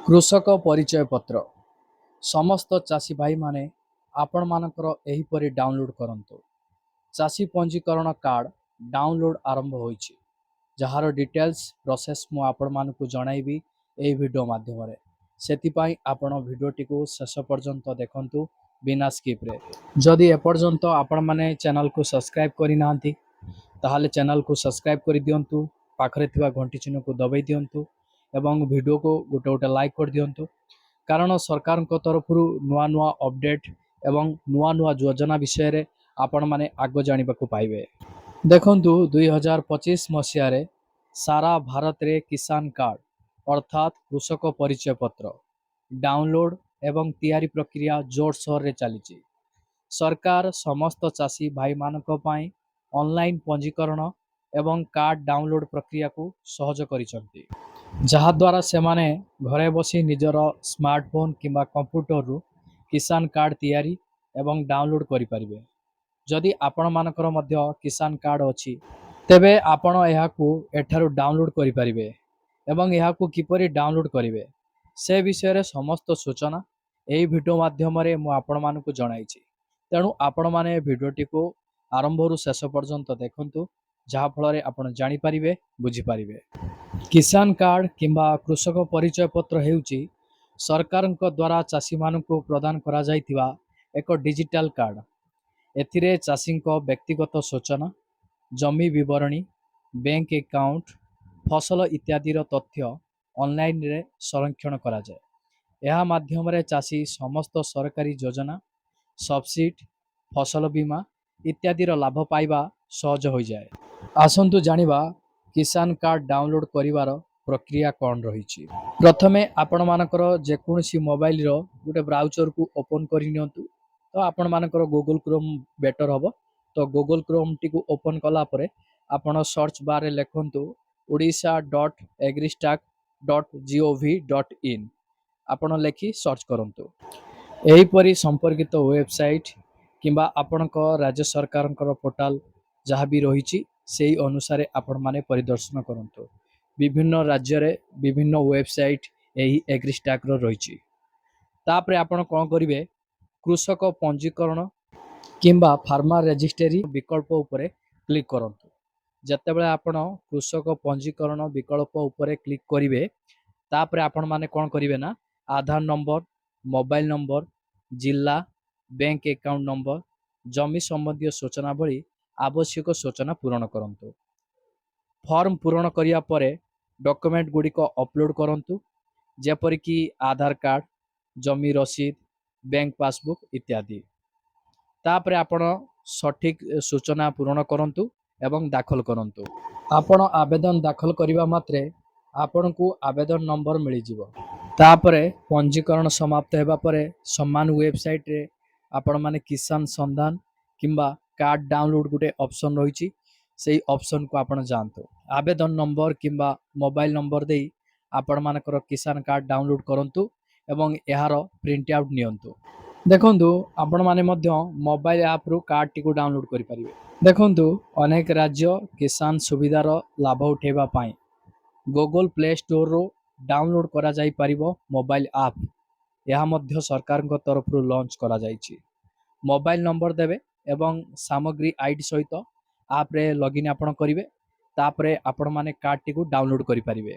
କୃଷକ ପରିଚୟ ପତ୍ର ସମସ୍ତ ଚାଷୀ ଭାଇମାନେ ଆପଣମାନଙ୍କର ଏହିପରି ଡାଉନଲୋଡ୍ କରନ୍ତୁ। ଚାଷୀ ପଞ୍ଜୀକରଣ କାର୍ଡ଼ ଡାଉନଲୋଡ୍ ଆରମ୍ଭ ହୋଇଛି, ଯାହାର ଡିଟେଲ୍ସ ପ୍ରୋସେସ୍ ମୁଁ ଆପଣମାନଙ୍କୁ ଜଣାଇବି ଏହି ଭିଡ଼ିଓ ମାଧ୍ୟମରେ। ସେଥିପାଇଁ ଆପଣ ଭିଡ଼ିଓଟିକୁ ଶେଷ ପର୍ଯ୍ୟନ୍ତ ଦେଖନ୍ତୁ ବିନା ସ୍କିପ୍ରେ। ଯଦି ଏପର୍ଯ୍ୟନ୍ତ ଆପଣମାନେ ଚ୍ୟାନେଲକୁ ସବସ୍କ୍ରାଇବ୍ କରିନାହାନ୍ତି, ତାହେଲେ ଚ୍ୟାନେଲକୁ ସବସ୍କ୍ରାଇବ୍ କରିଦିଅନ୍ତୁ, ପାଖରେ ଥିବା ଘଣ୍ଟି ଚିହ୍ନକୁ ଦବାଇ ଦିଅନ୍ତୁ ଏବଂ ଭିଡ଼ିଓକୁ ଗୋଟେ ଲାଇକ୍ କରିଦିଅନ୍ତୁ। କାରଣ ସରକାରଙ୍କ ତରଫରୁ ନୂଆ ନୂଆ ଅପଡେଟ୍ ଏବଂ ନୂଆ ନୂଆ ଯୋଜନା ବିଷୟରେ ଆପଣମାନେ ଆଗ ଜାଣିବାକୁ ପାଇବେ। ଦେଖନ୍ତୁ, 2025 ମସିହାରେ ସାରା ଭାରତରେ କିଷାନ କାର୍ଡ଼ ଅର୍ଥାତ୍ କୃଷକ ପରିଚୟ ପତ୍ର ଡାଉନଲୋଡ୍ ଏବଂ ତିଆରି ପ୍ରକ୍ରିୟା ଜୋରସୋରରେ ଚାଲିଛି। ସରକାର ସମସ୍ତ ଚାଷୀ ଭାଇମାନଙ୍କ ପାଇଁ ଅନଲାଇନ୍ ପଞ୍ଜୀକରଣ ଏବଂ କାର୍ଡ଼ ଡାଉନଲୋଡ୍ ପ୍ରକ୍ରିୟାକୁ ସହଜ କରିଛନ୍ତି, ଯାହାଦ୍ୱାରା ସେମାନେ ଘରେ ବସି ନିଜର ସ୍ମାର୍ଟଫୋନ୍ କିମ୍ବା କମ୍ପ୍ୟୁଟରରୁ କିଷାନ କାର୍ଡ଼ ତିଆରି ଏବଂ ଡାଉନଲୋଡ୍ କରିପାରିବେ। ଯଦି ଆପଣମାନଙ୍କର ମଧ୍ୟ କିଷାନ କାର୍ଡ଼ ଅଛି, ତେବେ ଆପଣ ଏହାକୁ ଏଠାରୁ ଡାଉନଲୋଡ୍ କରିପାରିବେ ଏବଂ ଏହାକୁ କିପରି ଡାଉନଲୋଡ୍ କରିବେ ସେ ବିଷୟରେ ସମସ୍ତ ସୂଚନା ଏହି ଭିଡ଼ିଓ ମାଧ୍ୟମରେ ମୁଁ ଆପଣମାନଙ୍କୁ ଜଣାଇଛି। ତେଣୁ ଆପଣମାନେ ଭିଡ଼ିଓଟିକୁ ଆରମ୍ଭରୁ ଶେଷ ପର୍ଯ୍ୟନ୍ତ ଦେଖନ୍ତୁ, ଯାହାଫଳରେ ଆପଣ ଜାଣିପାରିବେ, ବୁଝିପାରିବେ। କିଷାନ କାର୍ଡ଼ କିମ୍ବା କୃଷକ ପରିଚୟ ପତ୍ର ହେଉଛି ସରକାରଙ୍କ ଦ୍ୱାରା ଚାଷୀମାନଙ୍କୁ ପ୍ରଦାନ କରାଯାଇଥିବା ଏକ ଡିଜିଟାଲ କାର୍ଡ଼। ଏଥିରେ ଚାଷୀଙ୍କ ବ୍ୟକ୍ତିଗତ ସୂଚନା, ଜମି ବିବରଣୀ, ବ୍ୟାଙ୍କ ଆକାଉଣ୍ଟ, ଫସଲ ଇତ୍ୟାଦିର ତଥ୍ୟ ଅନଲାଇନରେ ସଂରକ୍ଷଣ କରାଯାଏ। ଏହା ମାଧ୍ୟମରେ ଚାଷୀ ସମସ୍ତ ସରକାରୀ ଯୋଜନା, ସବସିଡି, ଫସଲ ବୀମା ଇତ୍ୟାଦିର ଲାଭ ପାଇବା ସହଜ ହୋଇଯାଏ। ଆସନ୍ତୁ ଜାଣିବା କିଷାନ କାର୍ଡ଼ ଡାଉନଲୋଡ୍ କରିବାର ପ୍ରକ୍ରିୟା କ'ଣ ରହିଛି। ପ୍ରଥମେ ଆପଣମାନଙ୍କର ଯେକୌଣସି ମୋବାଇଲର ଗୋଟେ ବ୍ରାଉଜରକୁ ଓପନ୍ କରି ନିଅନ୍ତୁ। ତ ଆପଣମାନଙ୍କର ଗୁଗଲ୍ କ୍ରୋମ୍ ବେଟର୍ ହେବ। ତ ଗୁଗଲ୍ କ୍ରୋମ୍ଟିକୁ ଓପନ୍ କଲା ପରେ ଆପଣ ସର୍ଚ୍ଚ ବାର୍ରେ ଲେଖନ୍ତୁ odisha.agristack.gov.in। ଆପଣ ଲେଖି ସର୍ଚ୍ଚ କରନ୍ତୁ। ଏହିପରି ସମ୍ପର୍କିତ ୱେବସାଇଟ୍ କିମ୍ବା ଆପଣଙ୍କ ରାଜ୍ୟ ସରକାରଙ୍କର ପୋର୍ଟାଲ ଯାହା ବି ରହିଛି ସେହି ଅନୁସାରେ ଆପଣମାନେ ପରିଦର୍ଶନ କରନ୍ତୁ। ବିଭିନ୍ନ ରାଜ୍ୟରେ ବିଭିନ୍ନ ୱେବସାଇଟ୍ ଏହି ଏଗ୍ରିଷ୍ଟାକ୍ର ରହିଛି। ତାପରେ ଆପଣ କ'ଣ କରିବେ, କୃଷକ ପଞ୍ଜୀକରଣ କିମ୍ବା ଫାର୍ମର ରେଜିଷ୍ଟ୍ରି ବିକଳ୍ପ ଉପରେ କ୍ଲିକ୍ କରନ୍ତୁ। ଯେତେବେଳେ ଆପଣ କୃଷକ ପଞ୍ଜୀକରଣ ବିକଳ୍ପ ଉପରେ କ୍ଲିକ୍ କରିବେ, ତାପରେ ଆପଣମାନେ କ'ଣ କରିବେ ନା ଆଧାର ନମ୍ବର, ମୋବାଇଲ ନମ୍ବର, ଜିଲ୍ଲା, ବ୍ୟାଙ୍କ ଆକାଉଣ୍ଟ ନମ୍ବର, ଜମି ସମ୍ବନ୍ଧୀୟ ସୂଚନା ଭଳି ଆବଶ୍ୟକ ସୂଚନା ପୂରଣ କରନ୍ତୁ। ଫର୍ମ ପୂରଣ କରିବା ପରେ ଡକୁମେଣ୍ଟ ଗୁଡ଼ିକ ଅପଲୋଡ଼ କରନ୍ତୁ, ଯେପରିକି ଆଧାର କାର୍ଡ଼, ଜମି ରସିଦ, ବ୍ୟାଙ୍କ ପାସବୁକ୍ ଇତ୍ୟାଦି। ତାପରେ ଆପଣ ସଠିକ ସୂଚନା ପୂରଣ କରନ୍ତୁ ଏବଂ ଦାଖଲ କରନ୍ତୁ। ଆପଣ ଆବେଦନ ଦାଖଲ କରିବା ମାତ୍ରେ ଆପଣଙ୍କୁ ଆବେଦନ ନମ୍ବର ମିଳିଯିବ। ତାପରେ ପଞ୍ଜୀକରଣ ସମାପ୍ତ ହେବା ପରେ ସମାନ ୱେବସାଇଟ୍ରେ ଆପଣମାନେ କିଷାନ ସନ୍ଧାନ କିମ୍ବା କାର୍ଡ଼ ଡାଉନଲୋଡ୍ ଗୋଟେ ଅପସନ୍ ରହିଛି, ସେହି ଅପସନ୍କୁ ଆପଣ ଯାଆନ୍ତୁ। ଆବେଦନ ନମ୍ବର କିମ୍ବା ମୋବାଇଲ ନମ୍ବର ଦେଇ ଆପଣମାନଙ୍କର କିଷାନ କାର୍ଡ଼ ଡାଉନଲୋଡ୍ କରନ୍ତୁ ଏବଂ ଏହାର ପ୍ରିଣ୍ଟ ଆଉଟ୍ ନିଅନ୍ତୁ। ଦେଖନ୍ତୁ, ଆପଣମାନେ ମଧ୍ୟ ମୋବାଇଲ ଆପ୍ରୁ କାର୍ଡ଼ଟିକୁ ଡାଉନଲୋଡ୍ କରିପାରିବେ। ଦେଖନ୍ତୁ, ଅନେକ ରାଜ୍ୟ କିଷାନ ସୁବିଧାର ଲାଭ ଉଠାଇବା ପାଇଁ ଗୁଗଲ୍ ପ୍ଲେ ଷ୍ଟୋରରୁ ଡାଉନଲୋଡ୍ କରାଯାଇପାରିବ ମୋବାଇଲ ଆପ୍। ଏହା ମଧ୍ୟ ସରକାରଙ୍କ ତରଫରୁ ଲଞ୍ଚ କରାଯାଇଛି। ମୋବାଇଲ ନମ୍ବର ଦେବେ ଏବଂ ସାମଗ୍ରୀ ଆଇଡି ସହିତ ଆପ୍ରେ ଲଗ୍ଇନ୍ ଆପଣ କରିବେ। ତାପରେ ଆପଣମାନେ କାର୍ଡ଼ଟିକୁ ଡାଉନଲୋଡ୍ କରିପାରିବେ।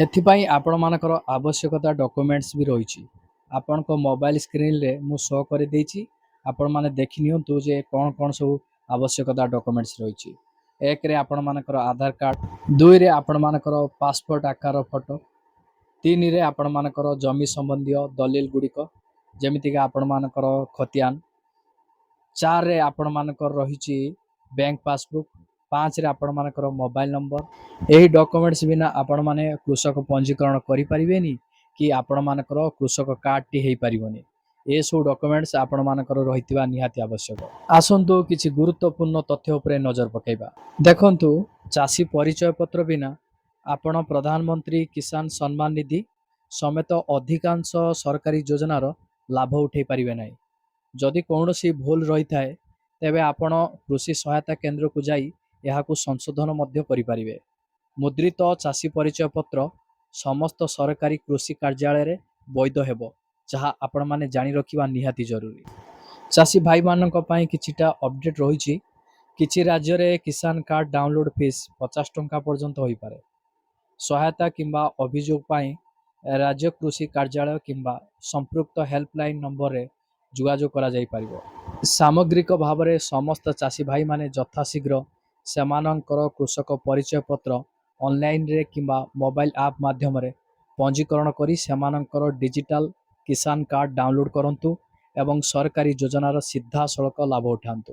ଏଥିପାଇଁ ଆପଣମାନଙ୍କର ଆବଶ୍ୟକତା ଡକୁମେଣ୍ଟସ୍ ବି ରହିଛି। ଆପଣଙ୍କ ମୋବାଇଲ ସ୍କ୍ରିନରେ ମୁଁ ଶୋ କରିଦେଇଛି, ଆପଣମାନେ ଦେଖି ନିଅନ୍ତୁ ଯେ କ'ଣ କ'ଣ ସବୁ ଆବଶ୍ୟକତା ଡକୁମେଣ୍ଟସ୍ ରହିଛି। 1ରେ ଆପଣମାନଙ୍କର ଆଧାର କାର୍ଡ଼, 2ରେ ଆପଣମାନଙ୍କର ପାସପୋର୍ଟ ଆକାର ଫଟୋ, 3ରେ ଆପଣମାନଙ୍କର ଜମି ସମ୍ବନ୍ଧୀୟ ଦଲିଲ ଗୁଡ଼ିକ ଯେମିତିକି ଆପଣମାନଙ୍କର ଖତିଆନ, 4ରେ ଆପଣମାନଙ୍କର ରହିଛି ବ୍ୟାଙ୍କ ପାସବୁକ୍, 5ରେ ଆପଣମାନଙ୍କର ମୋବାଇଲ ନମ୍ବର। ଏହି ଡକୁମେଣ୍ଟସ୍ ବିନା ଆପଣମାନେ କୃଷକ ପଞ୍ଜୀକରଣ କରିପାରିବେନି କି ଆପଣମାନଙ୍କର କୃଷକ କାର୍ଡ଼ଟି ହେଇପାରିବନି। ଏସବୁ ଡକୁମେଣ୍ଟସ୍ ଆପଣମାନଙ୍କର ରହିଥିବା ନିହାତି ଆବଶ୍ୟକ। ଆସନ୍ତୁ କିଛି ଗୁରୁତ୍ୱପୂର୍ଣ୍ଣ ତଥ୍ୟ ଉପରେ ନଜର ପକାଇବା। ଦେଖନ୍ତୁ, ଚାଷୀ ପରିଚୟ ପତ୍ର ବିନା ଆପଣ ପ୍ରଧାନମନ୍ତ୍ରୀ କିଷାନ ସମ୍ମାନ ନିଧି ସମେତ ଅଧିକାଂଶ ସରକାରୀ ଯୋଜନାର ଲାଭ ଉଠାଇ ପାରିବେ ନାହିଁ। ଯଦି କୌଣସି ଭୁଲ ରହିଥାଏ, ତେବେ ଆପଣ କୃଷି ସହାୟତା କେନ୍ଦ୍ରକୁ ଯାଇ ଏହାକୁ ସଂଶୋଧନ ମଧ୍ୟ କରିପାରିବେ। ମୁଦ୍ରିତ ଚାଷୀ ପରିଚୟ ପତ୍ର ସମସ୍ତ ସରକାରୀ କୃଷି କାର୍ଯ୍ୟାଳୟରେ ବୈଧ ହେବ, ଯାହା ଆପଣମାନେ ଜାଣି ରଖିବା ନିହାତି ଜରୁରୀ। ଚାଷୀ ଭାଇମାନଙ୍କ ପାଇଁ କିଛିଟା ଅପଡେଟ୍ ରହିଛି। କିଛି ରାଜ୍ୟରେ କିଷାନ କାର୍ଡ ଡାଉନଲୋଡ୍ ଫିସ୍ 50 ଟଙ୍କା ପର୍ଯ୍ୟନ୍ତ ହୋଇପାରେ। ସହାୟତା କିମ୍ବା ଅଭିଯୋଗ ପାଇଁ ରାଜ୍ୟ କୃଷି କାର୍ଯ୍ୟାଳୟ କିମ୍ବା ସମ୍ପୃକ୍ତ ହେଲ୍ପଲାଇନ୍ ନମ୍ବରରେ ଯୋଗାଯୋଗ କରାଯାଇପାରିବ। ସାମଗ୍ରିକ ଭାବରେ ସମସ୍ତ ଚାଷୀ ଭାଇମାନେ ଯଥାଶୀଘ୍ର ସେମାନଙ୍କର କୃଷକ ପରିଚୟ ପତ୍ର ଅନଲାଇନରେ କିମ୍ବା ମୋବାଇଲ ଆପ୍ ମାଧ୍ୟମରେ ପଞ୍ଜୀକରଣ କରି ସେମାନଙ୍କର ଡିଜିଟାଲ କିଷାନ କାର୍ଡ ଡାଉନଲୋଡ୍ କରନ୍ତୁ ଏବଂ ସରକାରୀ ଯୋଜନାର ସିଧାସଳଖ ଲାଭ ଉଠାନ୍ତୁ।